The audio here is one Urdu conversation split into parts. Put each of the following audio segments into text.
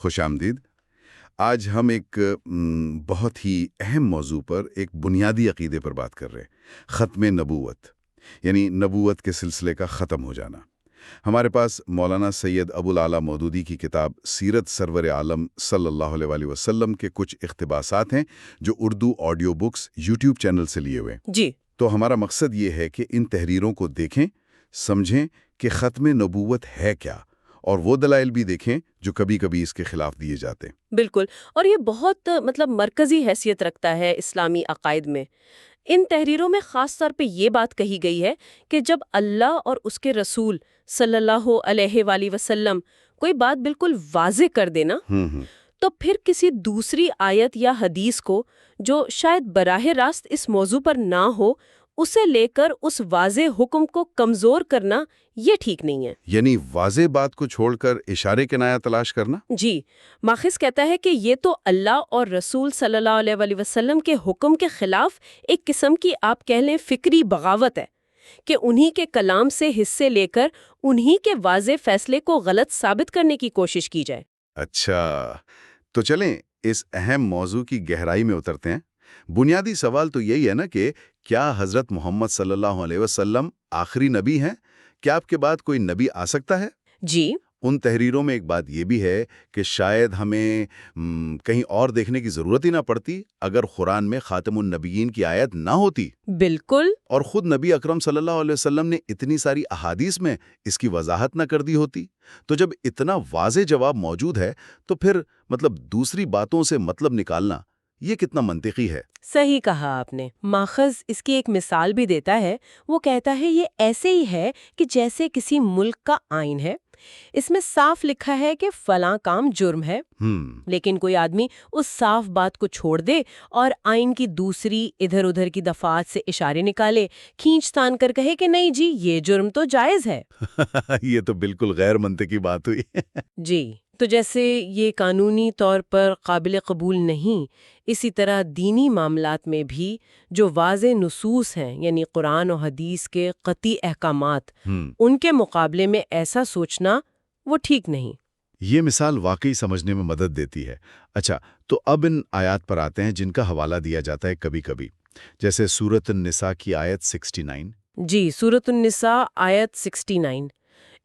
خوش آمدید۔ آج ہم ایک بہت ہی اہم موضوع پر، ایک بنیادی عقیدے پر بات کر رہے ہیں، ختم نبوت، یعنی نبوت کے سلسلے کا ختم ہو جانا۔ ہمارے پاس مولانا سید ابو العلا مودودی کی کتاب سیرت سرور عالم صلی اللہ علیہ وآلہ وسلم کے کچھ اقتباسات ہیں جو Urdu audio books YouTube channel سے لیے ہوئے ہیں۔ جی، تو ہمارا مقصد یہ ہے کہ ان تحریروں کو دیکھیں، سمجھیں کہ ختم نبوت ہے کیا، اور وہ دلائل بھی دیکھیں جو کبھی کبھی اس کے خلاف دیے جاتے ہیں۔ بالکل، اور یہ بہت مرکزی حیثیت رکھتا ہے اسلامی عقائد میں۔ ان تحریروں میں خاص طور پہ یہ بات کہی گئی ہے کہ جب اللہ اور اس کے رسول صلی اللہ علیہ وآلہ وسلم کوئی بات بالکل واضح کر دینا، تو پھر کسی دوسری آیت یا حدیث کو جو شاید براہ راست اس موضوع پر نہ ہو، اسے لے کر اس واضح حکم کو کمزور کرنا، یہ ٹھیک نہیں ہے۔ یعنی واضح بات کو چھوڑ کر اشارے کنایہ تلاش کرنا۔ جی، ماخذ کہتا ہے کہ یہ تو اللہ اور رسول صلی اللہ علیہ وآلہ وسلم کے حکم کے خلاف ایک قسم کی، آپ کہہ لیں، فکری بغاوت ہے کہ انہی کے کلام سے حصے لے کر انہی کے واضح فیصلے کو غلط ثابت کرنے کی کوشش کی جائے۔ اچھا، تو چلیں اس اہم موضوع کی گہرائی میں اترتے ہیں۔ بنیادی سوال تو یہی ہے نا کہ کیا حضرت محمد صلی اللہ علیہ وسلم آخری نبی ہیں؟ کیا آپ کے بعد کوئی نبی آ سکتا ہے؟ جی، ان تحریروں میں ایک بات یہ بھی ہے کہ شاید ہمیں کہیں اور دیکھنے کی ضرورت ہی نہ پڑتی اگر قرآن میں خاتم النبیین کی آیت نہ ہوتی۔ بالکل۔ اور خود نبی اکرم صلی اللہ علیہ وسلم نے اتنی ساری احادیث میں اس کی وضاحت نہ کر دی ہوتی۔ تو جب اتنا واضح جواب موجود ہے تو پھر دوسری باتوں سے مطلب نکالنا یہ کتنا منطقی ہے؟ صحیح کہا آپ نے۔ ماخذ اس کی ایک مثال بھی دیتا ہے۔ وہ کہتا ہے یہ ایسے ہی ہے کہ جیسے کسی ملک کا آئین ہے، اس میں صاف لکھا ہے کہ فلاں کام جرم ہے، لیکن کوئی آدمی اس صاف بات کو چھوڑ دے اور آئین کی دوسری ادھر ادھر کی دفعات سے اشارے نکالے، کھینچ تان کر کہے کہ نہیں جی یہ جرم تو جائز ہے۔ یہ تو بالکل غیر منطقی بات ہوئی۔ جی، تو جیسے یہ قانونی طور پر قابل قبول نہیں، اسی طرح دینی معاملات میں بھی جو واضح نصوص ہیں، یعنی قرآن و حدیث کے قطعی احکامات، ان کے مقابلے میں ایسا سوچنا وہ ٹھیک نہیں۔ یہ مثال واقعی سمجھنے میں مدد دیتی ہے۔ اچھا، تو اب ان آیات پر آتے ہیں جن کا حوالہ دیا جاتا ہے کبھی کبھی، جیسے سورۃ النساء کی آیت 69۔ جی، سورۃ النساء آیت 69،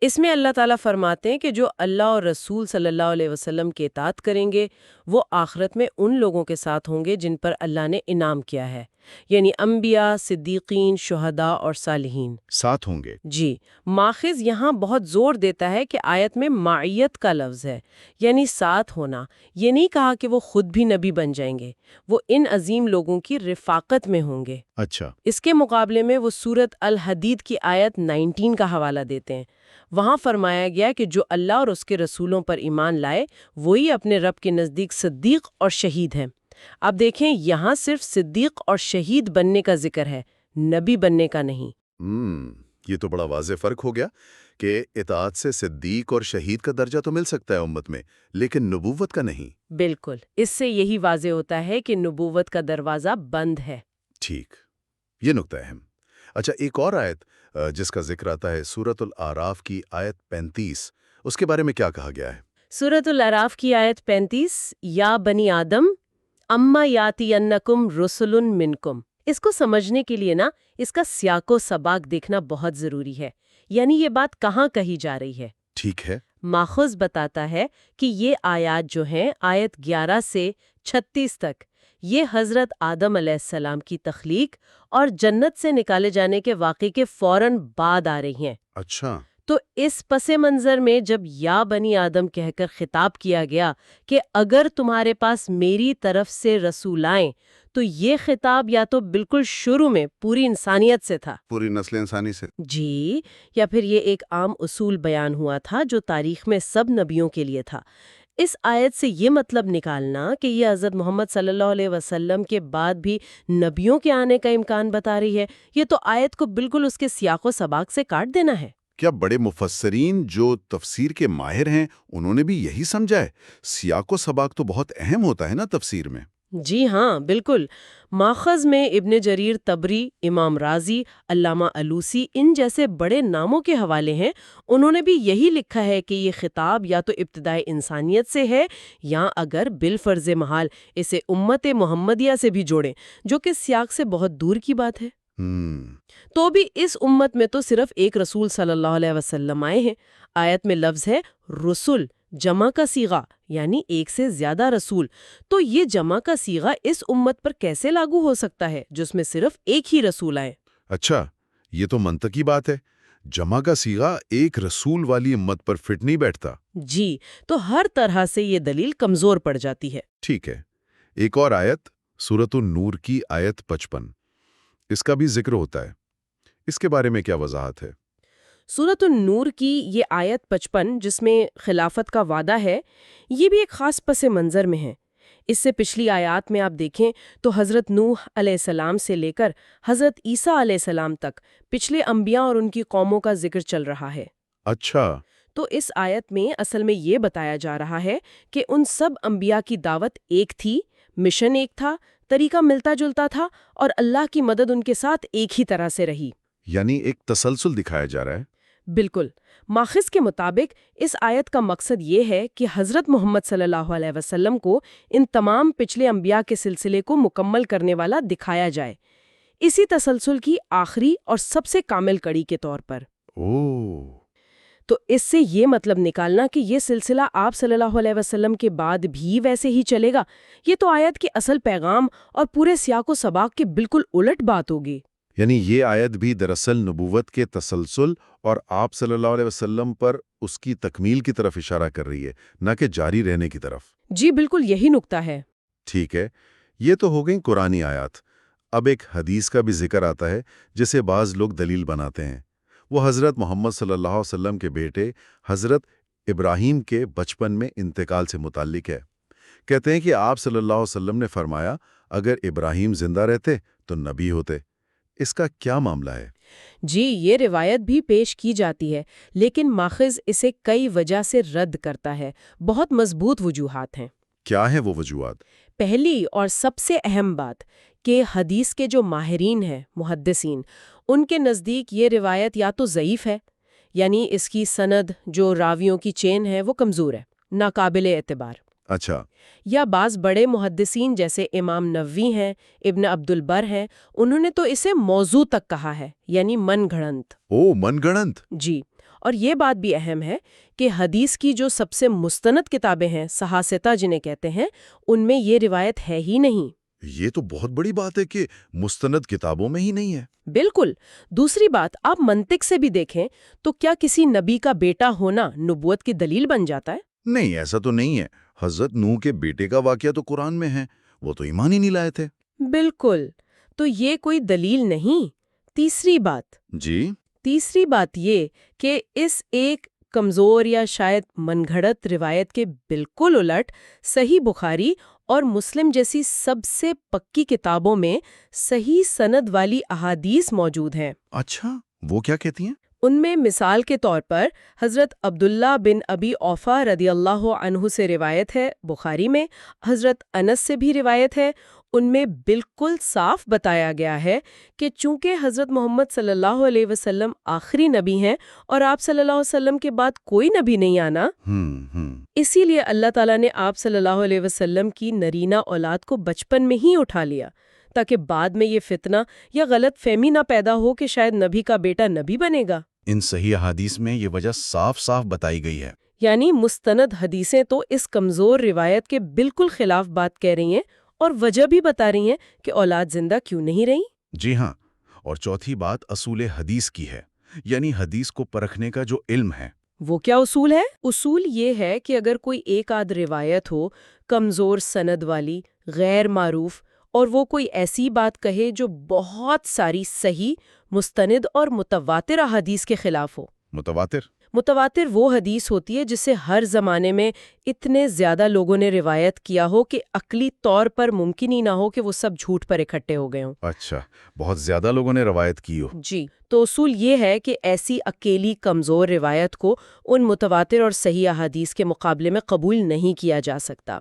اس میں اللہ تعالیٰ فرماتے ہیں کہ جو اللہ اور رسول صلی اللہ علیہ وسلم کے اطاعت کریں گے وہ آخرت میں ان لوگوں کے ساتھ ہوں گے جن پر اللہ نے انعام کیا ہے، یعنی انبیاء، صدیقین، شہداء اور صالحین ساتھ ہوں گے۔ جی، ماخذ یہاں بہت زور دیتا ہے کہ آیت میں معیت کا لفظ ہے، یعنی ساتھ ہونا۔ یہ نہیں کہا کہ وہ خود بھی نبی بن جائیں گے، وہ ان عظیم لوگوں کی رفاقت میں ہوں گے۔ اچھا، اس کے مقابلے میں وہ سورۃ الحدید کی آیت 19 کا حوالہ دیتے ہیں۔ وہاں فرمایا گیا کہ جو اللہ اور اس کے رسولوں پر ایمان لائے وہی اپنے رب کے نزدیک صدیق اور شہید ہیں۔ اب دیکھیں، یہاں صرف صدیق اور شہید بننے کا ذکر ہے، نبی بننے کا نہیں۔ یہ تو بڑا واضح فرق ہو گیا کہ اطاعت سے صدیق اور شہید کا درجہ تو مل سکتا ہے امت میں، لیکن نبوت کا نہیں۔ بالکل، اس سے یہی واضح ہوتا ہے کہ نبوت کا دروازہ بند ہے۔ ٹھیک، یہ نقطہ اہم۔ اچھا، ایک اور آیت جس کا ذکر آتا ہے سورۃ الاعراف کی آیت 35، اس کے بارے میں کیا کہا گیا ہے؟ سورۃ الاعراف کی آیت 35، یا بنی آدم اما یاتینکم رسل منکم۔ اس کو سمجھنے کے لیے اس کا سیاق و سباق دیکھنا بہت ضروری ہے، یعنی یہ بات کہاں کہی جا رہی ہے۔ ٹھیک ہے۔ ماخذ بتاتا ہے کہ یہ آیات جو ہیں آیت 11 سے 36 تک، یہ حضرت آدم علیہ السلام کی تخلیق اور جنت سے نکالے جانے کے واقعے کے فوراً بعد آ رہی ہیں۔ اچھا، تو اس پس منظر میں جب یا بنی آدم کہہ کر خطاب کیا گیا کہ اگر تمہارے پاس میری طرف سے رسول آئیں، تو یہ خطاب یا تو بالکل شروع میں پوری انسانیت سے تھا، پوری نسل انسانی سے، جی، یا پھر یہ ایک عام اصول بیان ہوا تھا جو تاریخ میں سب نبیوں کے لیے تھا۔ اس آیت سے یہ مطلب نکالنا کہ یہ حضرت محمد صلی اللہ علیہ وسلم کے بعد بھی نبیوں کے آنے کا امکان بتا رہی ہے، یہ تو آیت کو بالکل اس کے سیاق و سباق سے کاٹ دینا ہے۔ کیا بڑے مفسرین جو تفسیر کے ماہر ہیں انہوں نے بھی یہی سمجھا ہے؟ سیاق و سباق تو بہت اہم ہوتا ہے نا تفسیر میں۔ جی ہاں، بالکل۔ ماخذ میں ابن جریر طبری، امام رازی، علامہ الوسی ان جیسے بڑے ناموں کے حوالے ہیں۔ انہوں نے بھی یہی لکھا ہے کہ یہ خطاب یا تو ابتدائے انسانیت سے ہے، یا اگر بالفرض محال اسے امت محمدیہ سے بھی جوڑیں، جو کہ سیاق سے بہت دور کی بات ہے۔ تو بھی اس امت میں تو صرف ایک رسول صلی اللہ علیہ وسلم آئے ہیں۔ آیت میں لفظ ہے رسول، جمع کا صیغہ، یعنی ایک سے زیادہ رسول۔ تو یہ جمع کا صیغہ اس امت پر کیسے لاگو ہو سکتا ہے جس میں صرف ایک ہی رسول آئے؟ اچھا، یہ تو منطقی بات ہے۔ جمع کا صیغہ ایک رسول والی امت پر فٹ نہیں بیٹھتا۔ جی، تو ہر طرح سے یہ دلیل کمزور پڑ جاتی ہے۔ ٹھیک ہے، ایک اور آیت، سورۃ النور کی آیت 55، اس کا بھی ذکر ہوتا ہے۔ اس کے بارے میں کیا وضاحت ہے؟ سورۃ النور کی یہ آیت 55 جس میں خلافت کا وعدہ ہے، یہ بھی ایک خاص پس منظر میں ہے۔ اس سے پچھلی آیات میں آپ دیکھیں تو حضرت نوح علیہ السلام سے لے کر حضرت عیسیٰ علیہ السلام تک پچھلے انبیاء اور ان کی قوموں کا ذکر چل رہا ہے۔ اچھا۔ تو اس آیت میں اصل میں یہ بتایا جا رہا ہے کہ ان سب انبیاء کی دعوت ایک تھی، مشن ایک تھا، طریقہ ملتا جلتا تھا، اور اللہ کی مدد ان کے ساتھ ایک ہی طرح سے رہی۔ یعنی ایک تسلسل دکھایا جا رہا ہے۔ بالکل۔ ماخذ کے مطابق اس آیت کا مقصد یہ ہے کہ حضرت محمد صلی اللہ علیہ وسلم کو ان تمام پچھلے انبیاء کے سلسلے کو مکمل کرنے والا دکھایا جائے، اسی تسلسل کی آخری اور سب سے کامل کڑی کے طور پر۔ تو اس سے یہ مطلب نکالنا کہ یہ سلسلہ آپ صلی اللہ علیہ وسلم کے بعد بھی ویسے ہی چلے گا، یہ تو آیت کے اصل پیغام اور پورے سیاق و سباق کے بالکل الٹ بات ہوگی۔ یعنی یہ آیت بھی دراصل نبوت کے تسلسل اور آپ صلی اللہ علیہ وسلم پر اس کی تکمیل کی طرف اشارہ کر رہی ہے، نہ کہ جاری رہنے کی طرف۔ جی بالکل، یہی نکتہ ہے۔ ٹھیک ہے، یہ تو ہو گئیں قرآنی آیات۔ اب ایک حدیث کا بھی ذکر آتا ہے جسے بعض لوگ دلیل بناتے ہیں۔ وہ حضرت محمد صلی اللہ علیہ وسلم کے بیٹے حضرت ابراہیم کے بچپن میں انتقال سے متعلق ہے۔ کہتے ہیں کہ آپ صلی اللہ علیہ وسلم نے فرمایا، اگر ابراہیم زندہ رہتے تو نبی ہوتے۔ اس کا کیا معاملہ ہے؟ جی، یہ روایت بھی پیش کی جاتی ہے، لیکن ماخذ اسے کئی وجہ سے رد کرتا ہے۔ بہت مضبوط وجوہات ہیں۔ کیا ہیں وہ وجوہات؟ پہلی اور سب سے اہم بات کہ حدیث کے جو ماہرین ہیں، محدثین، ان کے نزدیک یہ روایت یا تو ضعیف ہے، یعنی اس کی سند جو راویوں کی چین ہے وہ کمزور ہے، ناقابل اعتبار۔ اچھا۔ یا بعض بڑے محدثین جیسے امام نووی ہیں، ابن عبد البر ہیں، انہوں نے تو اسے موضوع تک کہا ہے، یعنی من گھڑنت۔ من گھڑنت؟ جی، اور یہ بات بھی اہم ہے کہ حدیث کی جو سب سے مستند کتابیں ہیں، صحاستہ جنہیں کہتے ہیں، ان میں یہ روایت ہے ہی نہیں۔ یہ تو بہت بڑی بات ہے کہ مستند کتابوں میں ہی نہیں ہے۔ بالکل۔ دوسری بات، آپ منطق سے بھی دیکھیں تو کیا کسی نبی کا بیٹا ہونا نبوت کی دلیل بن جاتا ہے؟ نہیں، ایسا تو نہیں ہے۔ حضرت نوح کے بیٹے کا واقعہ تو قرآن میں ہے، وہ تو ایمان ہی نہیں لائے تھے۔ بالکل، تو یہ کوئی دلیل نہیں۔ تیسری بات یہ کہ اس ایک کمزور یا شاید من گھڑت روایت کے بالکل الٹ صحیح بخاری اور مسلم جیسی سب سے پکی کتابوں میں صحیح سند والی احادیث موجود ہیں۔ اچھا، وہ کیا کہتی ہیں؟ ان میں مثال کے طور پر حضرت عبداللہ بن ابی اوفا رضی اللہ عنہ سے روایت ہے بخاری میں، حضرت انس سے بھی روایت ہے۔ ان میں بالکل صاف بتایا گیا ہے کہ چونکہ حضرت محمد صلی اللہ علیہ وسلم آخری نبی ہیں اور آپ صلی اللہ علیہ وسلم کے بعد کوئی نبی نہیں آنا، اسی لیے اللہ تعالیٰ نے آپ صلی اللہ علیہ وسلم کی نرینہ اولاد کو بچپن میں ہی اٹھا لیا، تاکہ بعد میں یہ فتنہ یا غلط فہمی نہ پیدا ہو کہ شاید نبی کا بیٹا نبی بنے گا۔ ان صحیح احادیث میں یہ وجہ صاف صاف بتائی گئی ہے۔ یعنی مستند حدیثیں تو اس کمزور روایت کے بالکل خلاف بات کہہ رہی ہیں اور وجہ بھی بتا رہی ہیں کہ اولاد زندہ کیوں نہیں رہی۔ جی ہاں، اور چوتھی بات اصول حدیث کی ہے، یعنی حدیث کو پرکھنے کا جو علم ہے۔ وہ کیا اصول ہے؟ اصول یہ ہے کہ اگر کوئی ایک آدھ روایت ہو کمزور سند والی، غیر معروف، اور وہ کوئی ایسی بات کہے جو بہت ساری صحیح، مستند اور متواتر احادیث کے خلاف ہو۔ متواتر وہ حدیث ہوتی ہے جسے ہر زمانے میں اتنے زیادہ لوگوں نے روایت کیا ہو کہ عقلی طور پر ممکن ہی نہ ہو کہ وہ سب جھوٹ پر اکٹھے ہو گئے ہوں۔ اچھا، بہت زیادہ لوگوں نے روایت کی ہو۔ جی، تو اصول یہ ہے کہ ایسی اکیلی کمزور روایت کو ان متواتر اور صحیح احادیث کے مقابلے میں قبول نہیں کیا جا سکتا۔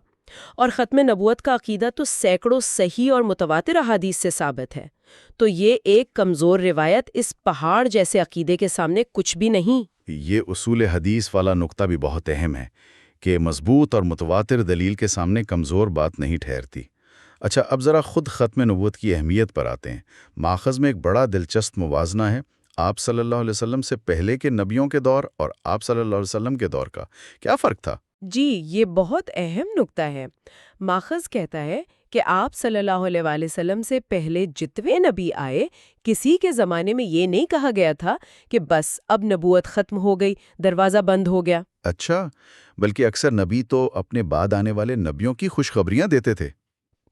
اور ختم نبوت کا عقیدہ تو سینکڑوں صحیح اور متواتر احادیث سے ثابت ہے، تو یہ ایک کمزور روایت اس پہاڑ جیسے عقیدے کے سامنے کچھ بھی نہیں۔ یہ اصول حدیث والا نقطہ بھی بہت اہم ہے کہ مضبوط اور متواتر دلیل کے سامنے کمزور بات نہیں ٹھہرتی۔ اچھا، اب ذرا خود ختم نبوت کی اہمیت پر آتے ہیں۔ ماخذ میں ایک بڑا دلچسپ موازنہ ہے آپ صلی اللہ علیہ وسلم سے پہلے کے نبیوں کے دور اور آپ صلی اللہ علیہ وسلم کے دور کا کیا فرق تھا؟ جی، یہ بہت اہم نکتہ ہے۔ ماخذ کہتا ہے کہ آپ صلی اللہ علیہ وآلہ وسلم سے پہلے جتنے نبی آئے، کسی کے زمانے میں یہ نہیں کہا گیا تھا کہ بس اب نبوت ختم ہو گئی، دروازہ بند ہو گیا۔ اچھا، بلکہ اکثر نبی تو اپنے بعد آنے والے نبیوں کی خوشخبریاں دیتے تھے۔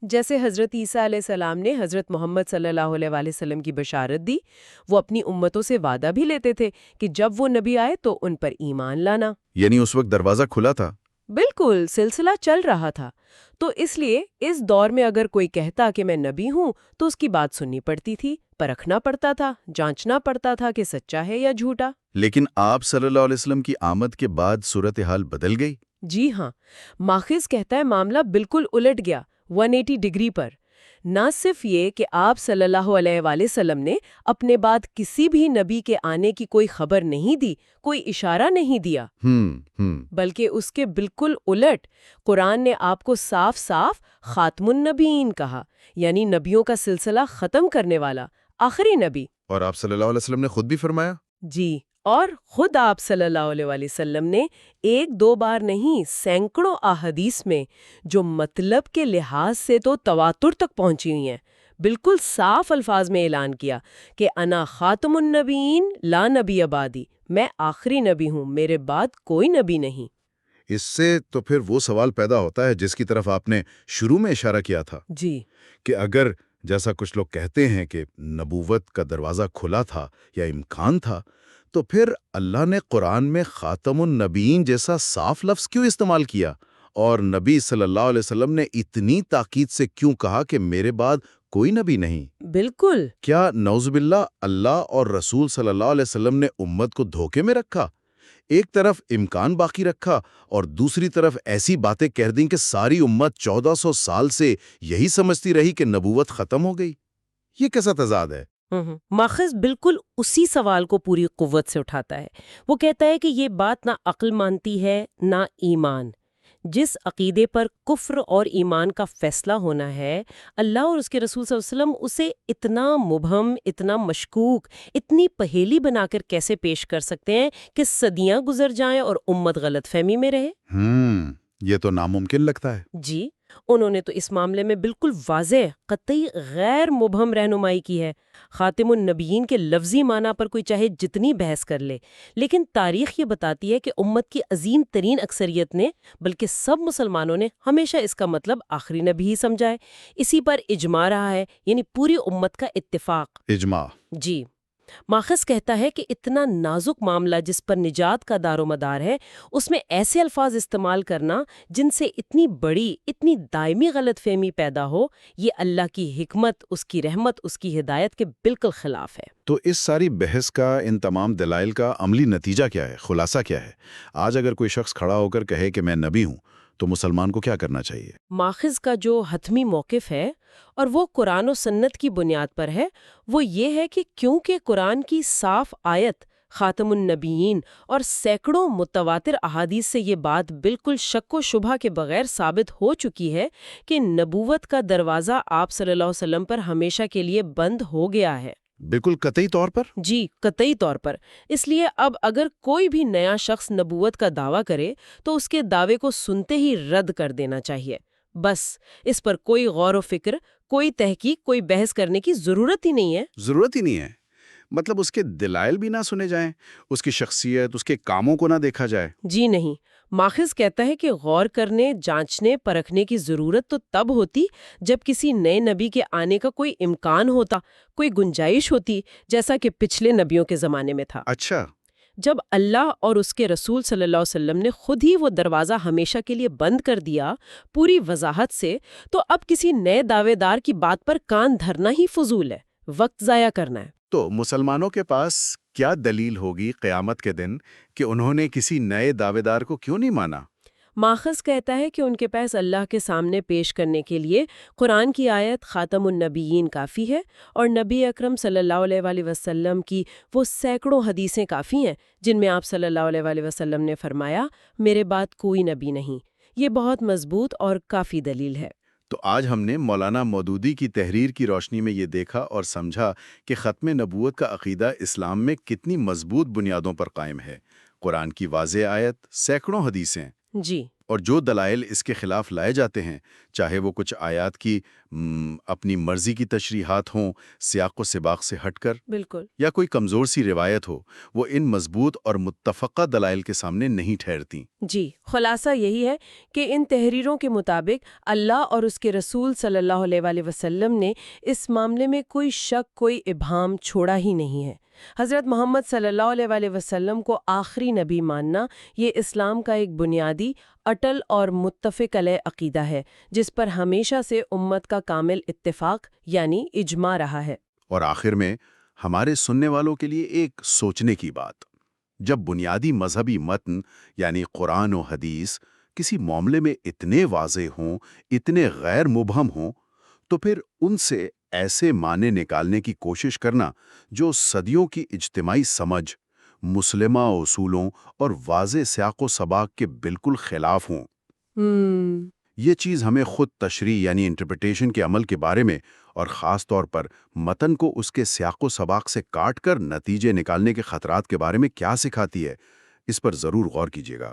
جیسے حضرت عیسیٰ علیہ السلام نے حضرت محمد صلی اللہ علیہ وآلہ وسلم کی بشارت دی، وہ اپنی امتوں سے وعدہ بھی لیتے تھے کہ جب وہ نبی آئے تو ان پر ایمان لانا۔ یعنی اس وقت دروازہ کھلا تھا۔ بالکل، سلسلہ چل رہا تھا۔ تو اس لیے اس دور میں اگر کوئی کہتا کہ میں نبی ہوں تو اس کی بات سننی پڑتی تھی، پرکھنا پڑتا تھا، جانچنا پڑتا تھا کہ سچا ہے یا جھوٹا۔ لیکن آپ صلی اللہ علیہ وسلم کی آمد کے بعد صورتحال بدل گئی۔ جی ہاں، ماخذ کہتا ہے معاملہ بالکل الٹ گیا، 180 ڈگری پر۔ نہ صرف یہ کہ آپ صلی اللہ علیہ وآلہ وسلم نے اپنے بعد کسی بھی نبی کے آنے کی کوئی خبر نہیں دی، کوئی اشارہ نہیں دیا، بلکہ اس کے بالکل الٹ قرآن نے آپ کو صاف صاف خاتم النبیین کہا، یعنی نبیوں کا سلسلہ ختم کرنے والا آخری نبی۔ اور آپ صلی اللہ علیہ وسلم نے خود بھی فرمایا۔ جی، اور خود آپ صلی اللہ علیہ وآلہ وسلم نے ایک دو بار نہیں، سینکڑوں احادیث میں جو مطلب کے لحاظ سے تو تواتر تک پہنچی ہوئی ہیں، بالکل صاف الفاظ میں اعلان کیا کہ انا خاتم النبیین لا نبی بعدی، میں آخری نبی ہوں، میرے بعد کوئی نبی نہیں۔ اس سے تو پھر وہ سوال پیدا ہوتا ہے جس کی طرف آپ نے شروع میں اشارہ کیا تھا، جی، کہ اگر جیسا کچھ لوگ کہتے ہیں کہ نبوت کا دروازہ کھلا تھا یا امکان تھا، تو پھر اللہ نے قرآن میں خاتم النبیین جیسا صاف لفظ کیوں استعمال کیا، اور نبی صلی اللہ علیہ وسلم نے اتنی تاکید سے کیوں کہا کہ میرے بعد کوئی نبی نہیں؟ بالکل۔ کیا نعوذ باللہ اللہ اور رسول صلی اللہ علیہ وسلم نے امت کو دھوکے میں رکھا؟ ایک طرف امکان باقی رکھا اور دوسری طرف ایسی باتیں کہہ دیں کہ ساری امت 1400 سال سے یہی سمجھتی رہی کہ نبوت ختم ہو گئی۔ یہ کیسا تضاد ہے؟ ماخذ بالکل اسی سوال کو پوری قوت سے اٹھاتا ہے۔ وہ کہتا ہے کہ یہ بات نہ عقل مانتی ہے نہ ایمان۔ جس عقیدے پر کفر اور ایمان کا فیصلہ ہونا ہے، اللہ اور اس کے رسول صلی اللہ علیہ وسلم اسے اتنا مبہم، اتنا مشکوک، اتنی پہیلی بنا کر کیسے پیش کر سکتے ہیں کہ صدیاں گزر جائیں اور امت غلط فہمی میں رہے؟ یہ تو ناممکن لگتا ہے۔ جی، انہوں نے تو اس معاملے میں بالکل واضح، قطعی غیر مبہم رہنمائی کی ہے۔ خاتم النبیین کے لفظی معنی پر کوئی چاہے جتنی بحث کر لے، لیکن تاریخ یہ بتاتی ہے کہ امت کی عظیم ترین اکثریت نے، بلکہ سب مسلمانوں نے ہمیشہ اس کا مطلب آخری نبی ہی سمجھا ہے۔ اسی پر اجماع رہا ہے، یعنی پوری امت کا اتفاق۔ اجماع۔ جی، ماخذ کہتا ہے کہ اتنا نازک معاملہ جس پر نجات کا دار و مدار ہے، اس میں ایسے الفاظ استعمال کرنا جن سے اتنی بڑی، اتنی دائمی غلط فہمی پیدا ہو، یہ اللہ کی حکمت، اس کی رحمت، اس کی ہدایت کے بالکل خلاف ہے۔ تو اس ساری بحث کا، ان تمام دلائل کا عملی نتیجہ کیا ہے؟ خلاصہ کیا ہے؟ آج اگر کوئی شخص کھڑا ہو کر کہے کہ میں نبی ہوں، تو مسلمان کو کیا کرنا چاہیے؟ ماخذ کا جو حتمی موقف ہے، اور وہ قرآن و سنت کی بنیاد پر ہے، وہ یہ ہے کہ کیونکہ قرآن کی صاف آیت خاتم النبیین اور سینکڑوں متواتر احادیث سے یہ بات بالکل شک و شبہ کے بغیر ثابت ہو چکی ہے کہ نبوت کا دروازہ آپ صلی اللہ علیہ وسلم پر ہمیشہ کے لیے بند ہو گیا ہے۔ بالکل قطعی طور پر؟ جی، قطعی طور پر۔ اس لیے اب اگر کوئی بھی نیا شخص نبوت کا دعویٰ کرے تو اس کے دعوے کو سنتے ہی رد کر دینا چاہیے۔ بس اس پر کوئی غور و فکر، کوئی تحقیق، کوئی بحث کرنے کی ضرورت ہی نہیں ہے۔ ضرورت ہی نہیں ہے؟ مطلب اس کے دلائل بھی نہ سنے جائیں، اس کی شخصیت، اس کے کاموں کو نہ دیکھا جائے؟ جی نہیں، ماخذ کہتا ہے کہ غور کرنے، جانچنے، پرکھنے کی ضرورت تو تب ہوتی جب کسی نئے نبی کے آنے کا کوئی امکان ہوتا، کوئی گنجائش ہوتی، جیسا کہ پچھلے نبیوں کے زمانے میں تھا۔ اچھا۔ جب اللہ اور اس کے رسول صلی اللہ علیہ وسلم نے خود ہی وہ دروازہ ہمیشہ کے لیے بند کر دیا پوری وضاحت سے، تو اب کسی نئے دعوے دار کی بات پر کان دھرنا ہی فضول ہے، وقت ضائع کرنا ہے۔ تو مسلمانوں کے پاس کیا دلیل ہوگی قیامت کے دن کہ انہوں نے کسی نئے دعوے دار کو کیوں نہیں مانا؟ ماخذ کہتا ہے کہ ان کے پاس اللہ کے سامنے پیش کرنے کے لیے قرآن کی آیت خاتم النبیین کافی ہے، اور نبی اکرم صلی اللہ علیہ وآلہ وسلم کی وہ سینکڑوں حدیثیں کافی ہیں جن میں آپ صلی اللہ علیہ وآلہ وسلم نے فرمایا میرے بعد کوئی نبی نہیں۔ یہ بہت مضبوط اور کافی دلیل ہے۔ تو آج ہم نے مولانا مودودی کی تحریر کی روشنی میں یہ دیکھا اور سمجھا کہ ختم نبوت کا عقیدہ اسلام میں کتنی مضبوط بنیادوں پر قائم ہے۔ قرآن کی واضح آیت، سینکڑوں حدیثیں، جی اور جو دلائل اس کے خلاف لائے جاتے ہیں، چاہے وہ کچھ آیات کی اپنی مرضی کی تشریحات ہوں سیاق و سباق سے ہٹ کر، بالکل۔ یا کوئی کمزور سی روایت ہو، وہ ان مضبوط اور متفقہ دلائل کے سامنے نہیں ٹھہرتی۔ جی، خلاصہ یہی ہے کہ ان تحریروں کے مطابق اللہ اور اس کے رسول صلی اللہ علیہ وآلہ وسلم نے اس معاملے میں کوئی شک، کوئی ابہام چھوڑا ہی نہیں ہے۔ حضرت محمد صلی اللہ علیہ وآلہ وسلم کو آخری نبی ماننا یہ اسلام کا ایک بنیادی، اٹل اور متفق علیہ عقیدہ ہے جس پر ہمیشہ سے امت کا کامل اتفاق یعنی اجماع رہا ہے۔ اور آخر میں ہمارے سننے والوں کے لیے ایک سوچنے کی بات، جب بنیادی مذہبی متن یعنی قرآن و حدیث کسی معاملے میں اتنے واضح ہوں، اتنے غیر مبہم ہوں، تو پھر ان سے ایسے معنی نکالنے کی کوشش کرنا جو صدیوں کی اجتماعی سمجھ، مسلمہ اصولوں اور واضح سیاق و سباق کے بالکل خلاف ہوں۔ یہ چیز ہمیں خود تشریح یعنی انٹرپریٹیشن کے عمل کے بارے میں، اور خاص طور پر متن کو اس کے سیاق و سباق سے کاٹ کر نتیجے نکالنے کے خطرات کے بارے میں کیا سکھاتی ہے، اس پر ضرور غور کیجیے گا۔